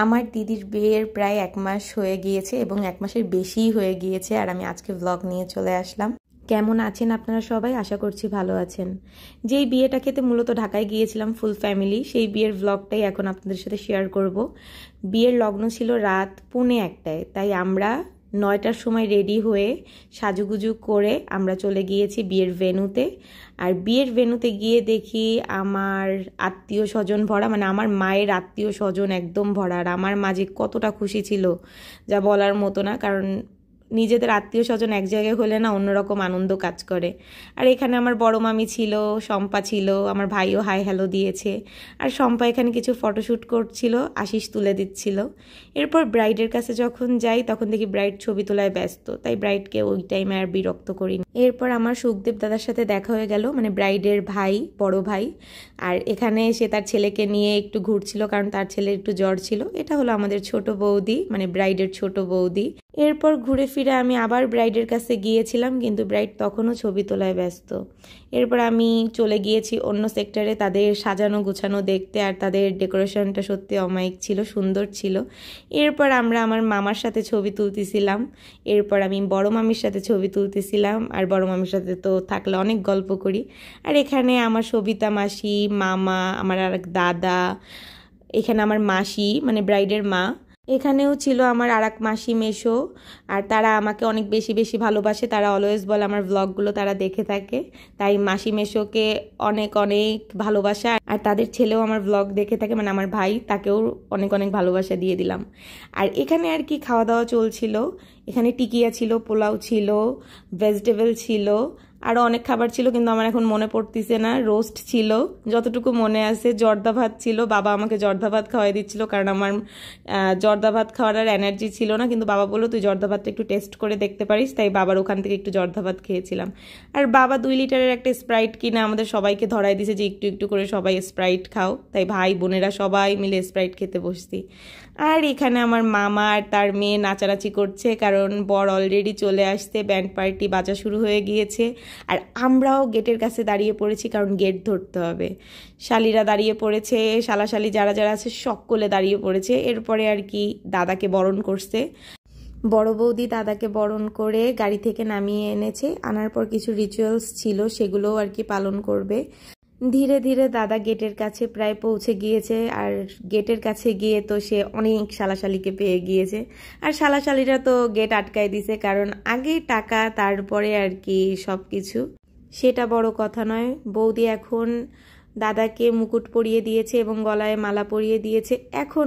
আমার দিদির বিয়ের প্রায় 1 মাস হয়ে গিয়েছে এবং 1 মাসের বেশিই হয়ে গিয়েছে আর আমি আজকে ব্লগ নিয়ে চলে আসলাম। কেমন আছেন আপনারা সবাই? আশা করছি ভালো আছেন। যেই বিয়েটা খেতে মূলত ঢাকায় গিয়েছিলাম ফুল ফ্যামিলি, সেই বিয়ের ব্লগটাই এখন আপনাদের সাথে শেয়ার করব। বিয়ের লগ্ন ছিল রাত 1:45টায়, তাই আমরা 9টার সময় রেডি হয়ে সাজুগুজু করে আমরা চলে গিয়েছি বিয়ের ভেন্যুতে। আর বিয়ের ভেন্যুতে গিয়ে দেখি আমার আত্মীয় স্বজন ভরা, মানে আমার মায়ের আত্মীয় স্বজন একদম ভরা। আর আমার মা যে কতটা খুশি ছিল যা বলার মতো না, কারণ নিজেদের আত্মীয় স্বজন এক জায়গায় হলে না অন্যরকম আনন্দ কাজ করে। আর এখানে আমার বড় মামি ছিল, শম্পা ছিল, আমার ভাইও হাই হ্যালো দিয়েছে। আর শম্পা এখানে কিছু ফটোশ্যুট করছিল, আশিস তুলে দিচ্ছিল। এরপর ব্রাইডের কাছে যখন যাই তখন দেখি ব্রাইড ছবি তোলায় ব্যস্ত, তাই ব্রাইডকে ওই টাইমে আর বিরক্ত করিনি। এরপর আমার সুখদেব দাদার সাথে দেখা হয়ে গেল, মানে ব্রাইডের ভাই, বড় ভাই। আর এখানে সে তার ছেলেকে নিয়ে একটু ঘুরছিল, কারণ তার ছেলে একটু জ্বর ছিল। এটা হলো আমাদের ছোট বৌদি, মানে ব্রাইডের ছোট বৌদি। এরপর ঘুরে ফিরে আমি আবার ব্রাইডের কাছে গিয়েছিলাম, কিন্তু ব্রাইড তখনও ছবি তোলায় ব্যস্ত। এরপর আমি চলে গিয়েছি অন্য সেক্টরে তাদের সাজানো গোছানো দেখতে, আর তাদের ডেকোরেশনটা সত্যি অমায়িক ছিল, সুন্দর ছিল। এরপর আমরা আমার মামার সাথে ছবি তুলতেছিলাম, এরপর আমি বড় মামির সাথে ছবি তুলতেছিলাম। আর বড় মামির সাথে তো থাকলে অনেক গল্প করি। আর এখানে আমার সবিতা মাসি, মামা, আমার আর এক দাদা, এখানে আমার মাসি মানে ব্রাইডের মা, এখানেও ছিল আমার আর এক মাসি মেশো। আর তারা আমাকে অনেক বেশি বেশি ভালোবাসে, তারা অলওয়েজ বলে আমার ব্লগগুলো তারা দেখে থাকে, তাই মাসি মেশোকে অনেক অনেক ভালোবাসা। আর তাদের ছেলেও আমার ব্লগ দেখে থাকে, মানে আমার ভাই, তাকেও অনেক অনেক ভালোবাসা দিয়ে দিলাম। আর এখানে আর কি খাওয়া দাওয়া চলছিল, এখানে টিকিয়া ছিল, পোলাও ছিল, ভেজিটেবল ছিল, আরও অনেক খাবার ছিল কিন্তু আমার এখন মনে পড়তেছে না। রোস্ট ছিল যতটুকু মনে আছে, জর্দা ভাত ছিল, বাবা আমাকে জর্দা ভাত খাওয়াই দিচ্ছিল কারণ আমার জর্দা ভাত খাওয়ার আর এনার্জি ছিল না, কিন্তু বাবা বললো তুই জর্দা ভাতটা একটু টেস্ট করে দেখতে পারিস, তাই বাবার ওখান থেকে একটু জর্দা ভাত খেয়েছিলাম। আর বাবা 2 লিটারের একটা স্প্রাইট কিনে আমাদের সবাইকে ধরাই দিয়েছে যে একটু একটু করে সবাই স্প্রাইট খাও, তাই ভাই বোনেরা সবাই মিলে স্প্রাইট খেতে বসছি। আর এখানে আমার মামা আর তার মেয়ে নাচানাচি করছে, কারণ বর অলরেডি চলে আসছে, ব্যান্ড পার্টি বাজা শুরু হয়ে গিয়েছে। আর আমরাও গেটের কাছে দাঁড়িয়ে পড়েছি, কারণ গেট ধরতে হবে। শালিরা দাঁড়িয়ে পড়েছে, শালাশালি যারা যারা আছে সকলে দাঁড়িয়ে পড়েছে। এরপরে আর কি দাদাকে বরণ করছে, বড় বৌদি দাদাকে বরণ করে গাড়ি থেকে নামিয়ে এনেছে। আনার পর কিছু রিচুয়ালস ছিল, সেগুলোও আর কি পালন করবে। ধীরে ধীরে দাদা গেটের কাছে প্রায় পৌঁছে গিয়েছে। আর গেটের কাছে গিয়ে তো সে অনেক শালাশালিকে পেয়ে গিয়েছে। আর শালাশালিরা তো গেট আটকায় দিছে, কারণ আগে টাকা তারপরে আর কি সব কিছু, সেটা বড় কথা নয়। বৌদি এখন দাদাকে মুকুট পরিয়ে দিয়েছে এবং গলায় মালা পরিয়ে দিয়েছে। এখন